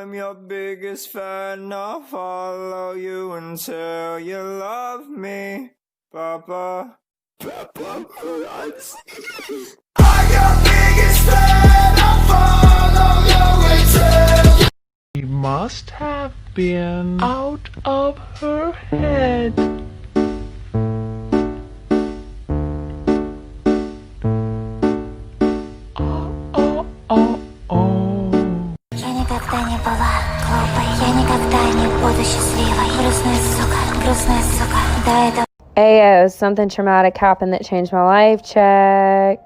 I'm your biggest fan, I'll follow you until you love me, Papa. Papa, I'm your biggest fan, I'll follow you until She must have been out of her head. Я никогда не была глупой, я никогда не буду счастливой. Грустная сука, да это... Ayo, something traumatic happened that changed my life. Check.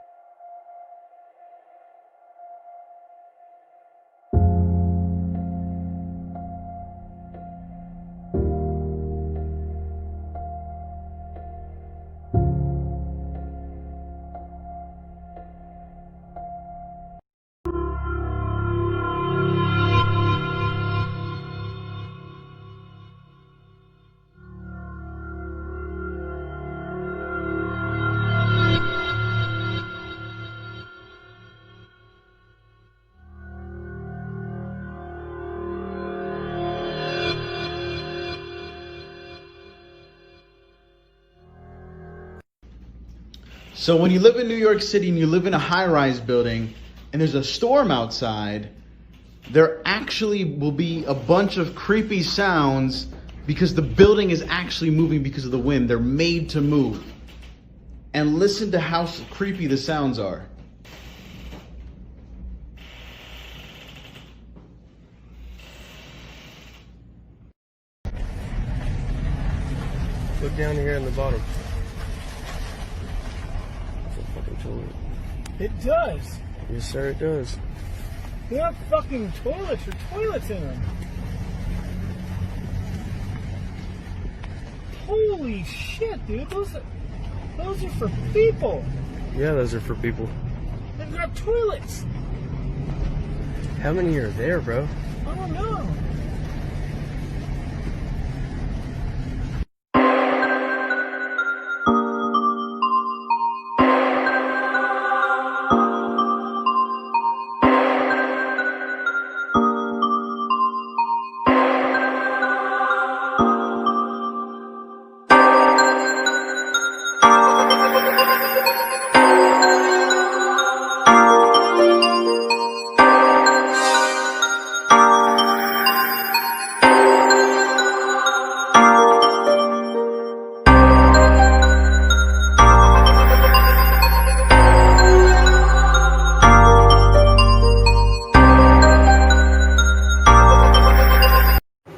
So when you live in New York City and you live in a high-rise building and there's a storm outside, there actually will be a bunch of creepy sounds because the building is actually moving because of the wind. They're made to move. And listen to how creepy the sounds are. Look down here in the bottom. It does. Yes, sir, it does. They're not fucking toilets or toilets in them. Holy shit, dude. Those are for people. Yeah, those are for people. They've got toilets. How many are there, bro? I don't know.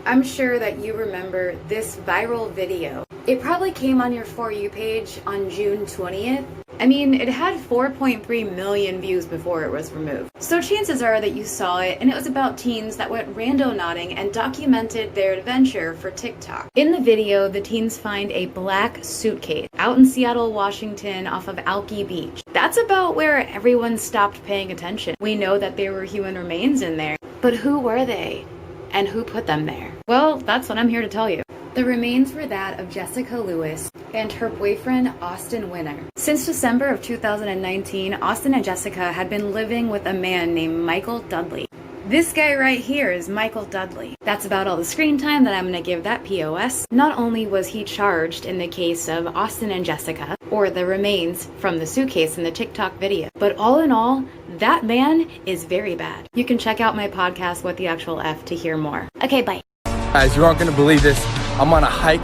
I'm sure that you remember this viral video. It probably came on your For You page on June 20th. I mean, it had 4.3 million views before it was removed. So chances are that you saw it, and it was about teens that went randonauting and documented their adventure for TikTok. In the video, the teens find a black suitcase out in Seattle, Washington off of Alki Beach. That's about where everyone stopped paying attention. We know that there were human remains in there, but who were they? And who put them there? Well, that's what I'm here to tell you. The remains were that of Jessica Lewis and her boyfriend, Austin Winter. Since December of 2019, Austin and Jessica had been living with a man named Michael Dudley. This guy right here is Michael Dudley. That's about all the screen time that I'm gonna give that POS. Not only was he charged in the case of Austin and Jessica, or the remains from the suitcase in the TikTok video, but all in all, that man is very bad. You can check out my podcast, What the Actual F, to hear more. Okay, bye. Guys, you aren't gonna believe this. I'm on a hike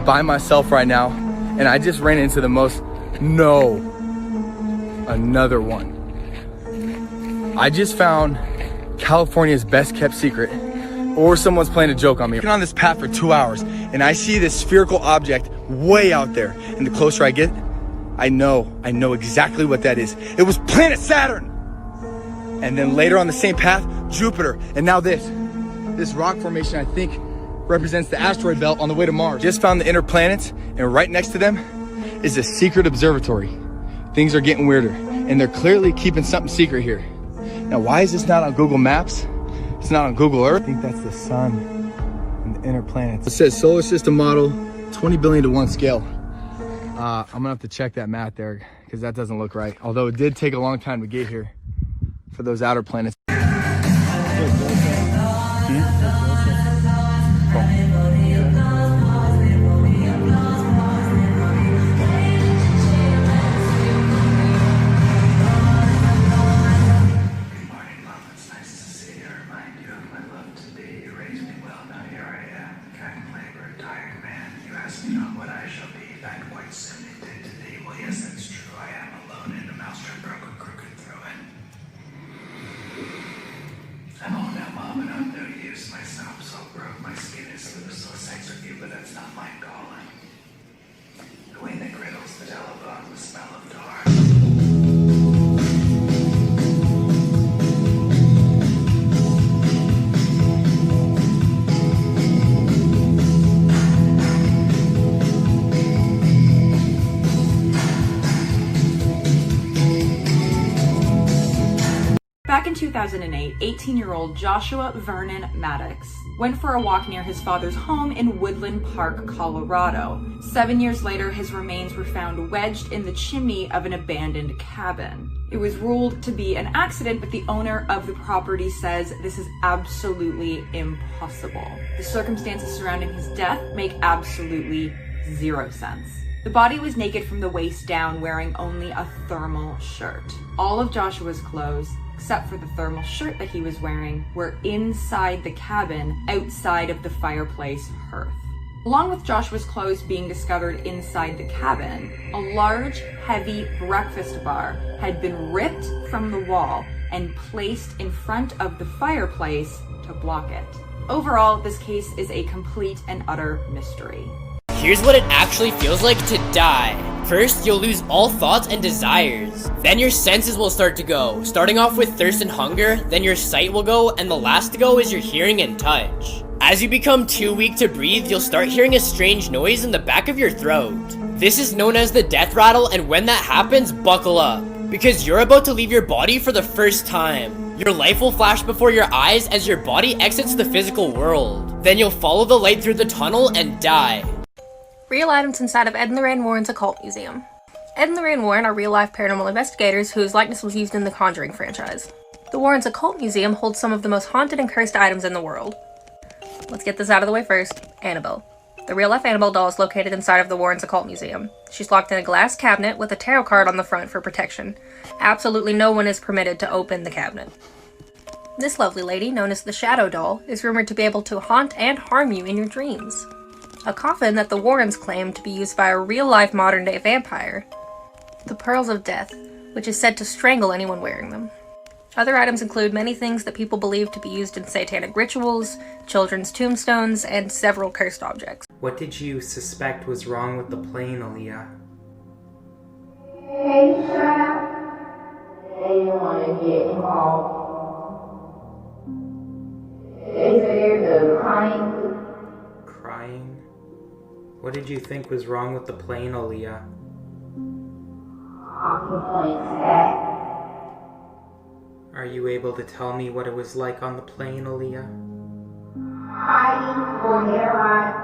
by myself right now, and I just ran into the most, another one. I just found California's best kept secret, or someone's playing a joke on me. I've been on this path for 2 hours, and I see this spherical object way out there, and the closer I get, I know exactly what that is. It was planet Saturn! And then later on the same path, Jupiter, and now this rock formation, I think, represents the asteroid belt on the way to Mars. Just found the inner planets, and right next to them is a secret observatory. Things are getting weirder, and they're clearly keeping something secret here. Now, why is this not on Google Maps? It's not on Google Earth. I think that's the sun and the inner planets. It says solar system model, 20 billion to 1 scale. I'm gonna have to check that math there, because that doesn't look right. Although it did take a long time to get here for those outer planets. introduce myself, so broke my skin is loose, so sex with you, but that's not my calling. The wind that griddles the telephone, the smell of tar. Back in 2008, 18-year-old Joshua Vernon Maddox went for a walk near his father's home in Woodland Park, Colorado. 7 years later, his remains were found wedged in the chimney of an abandoned cabin. It was ruled to be an accident, but the owner of the property says this is absolutely impossible. The circumstances surrounding his death make absolutely zero sense. The body was naked from the waist down, wearing only a thermal shirt. All of Joshua's clothes, except for the thermal shirt that he was wearing, were inside the cabin, outside of the fireplace hearth. Along with Joshua's clothes being discovered inside the cabin, a large, heavy breakfast bar had been ripped from the wall and placed in front of the fireplace to block it. Overall, this case is a complete and utter mystery. Here's what it actually feels like to die. First, you'll lose all thoughts and desires. Then your senses will start to go, starting off with thirst and hunger, then your sight will go, and the last to go is your hearing and touch. As you become too weak to breathe, you'll start hearing a strange noise in the back of your throat. This is known as the death rattle, and when that happens, buckle up, because you're about to leave your body for the first time. Your life will flash before your eyes as your body exits the physical world. Then you'll follow the light through the tunnel and die. Real items inside of Ed and Lorraine Warren's Occult Museum. Ed and Lorraine Warren are real-life paranormal investigators whose likeness was used in the Conjuring franchise. The Warren's Occult Museum holds some of the most haunted and cursed items in the world. Let's get this out of the way first. Annabelle. The real-life Annabelle doll is located inside of the Warren's Occult Museum. She's locked in a glass cabinet with a tarot card on the front for protection. Absolutely no one is permitted to open the cabinet. This lovely lady, known as the Shadow Doll, is rumored to be able to haunt and harm you in your dreams. A coffin that the Warrens claim to be used by a real-life modern-day vampire. The Pearls of Death, which is said to strangle anyone wearing them. Other items include many things that people believe to be used in satanic rituals, children's tombstones, and several cursed objects. What did you suspect was wrong with the plane, Aaliyah? Hey, shut up. They didn't want to get involved. They said the crying. Crying? What did you think was wrong with the plane, Aaliyah? Are you able to tell me what it was like on the plane, Aaliyah? Hiding for their life.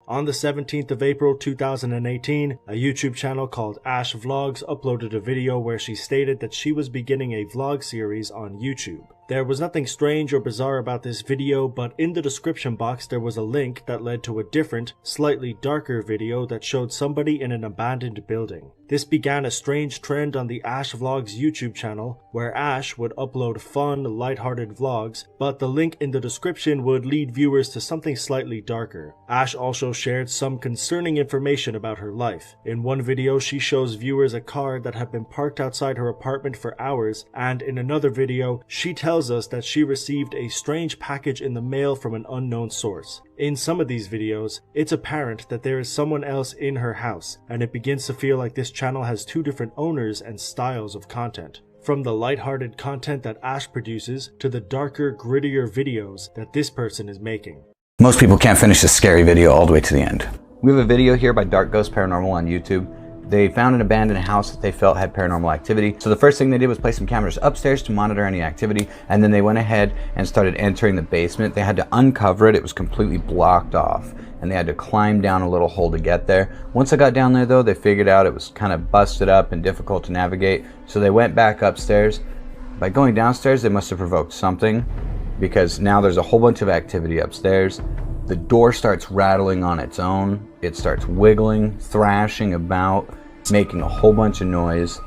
On the 17th of April 2018, a YouTube channel called Ash Vlogs uploaded a video where she stated that she was beginning a vlog series on YouTube. There was nothing strange or bizarre about this video, but in the description box there was a link that led to a different, slightly darker video that showed somebody in an abandoned building. This began a strange trend on the Ash Vlogs YouTube channel, where Ash would upload fun, lighthearted vlogs, but the link in the description would lead viewers to something slightly darker. Ash also shared some concerning information about her life. In one video, she shows viewers a car that had been parked outside her apartment for hours, and in another video, she tells us that she received a strange package in the mail from an unknown source. In some of these videos, it's apparent that there is someone else in her house, and it begins to feel like this channel has two different owners and styles of content. From the lighthearted content that Ash produces to the darker, grittier videos that this person is making. Most people can't finish a scary video all the way to the end. We have a video here by Dark Ghost Paranormal on YouTube. They found an abandoned house that they felt had paranormal activity. So the first thing they did was place some cameras upstairs to monitor any activity, and then they went ahead and started entering the basement. They had to uncover it. It was completely blocked off, and they had to climb down a little hole to get there. Once they got down there though, they figured out it was kind of busted up and difficult to navigate, so they went back upstairs. By going downstairs, they must have provoked something, because now there's a whole bunch of activity upstairs. The door starts rattling on its own. It starts wiggling, thrashing about, making a whole bunch of noise.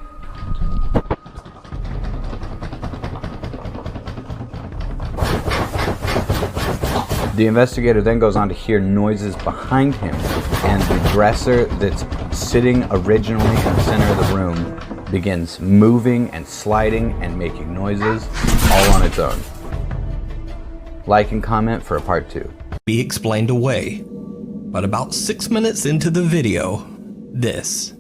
The investigator then goes on to hear noises behind him, and the dresser that's sitting originally in the center of the room begins moving and sliding and making noises all on its own. Like and comment for a part 2. Be explained away. But about 6 minutes into the video, this.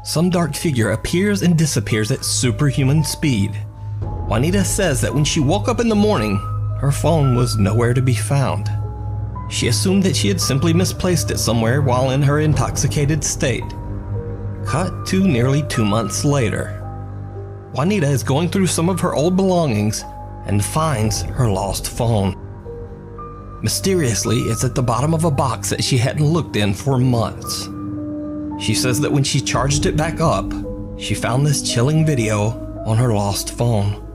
Some dark figure appears and disappears at superhuman speed. Juanita says that when she woke up in the morning, her phone was nowhere to be found. She assumed that she had simply misplaced it somewhere while in her intoxicated state. Cut to nearly 2 months later. Juanita is going through some of her old belongings and finds her lost phone. Mysteriously, it's at the bottom of a box that she hadn't looked in for months. She says that when she charged it back up, she found this chilling video on her lost phone.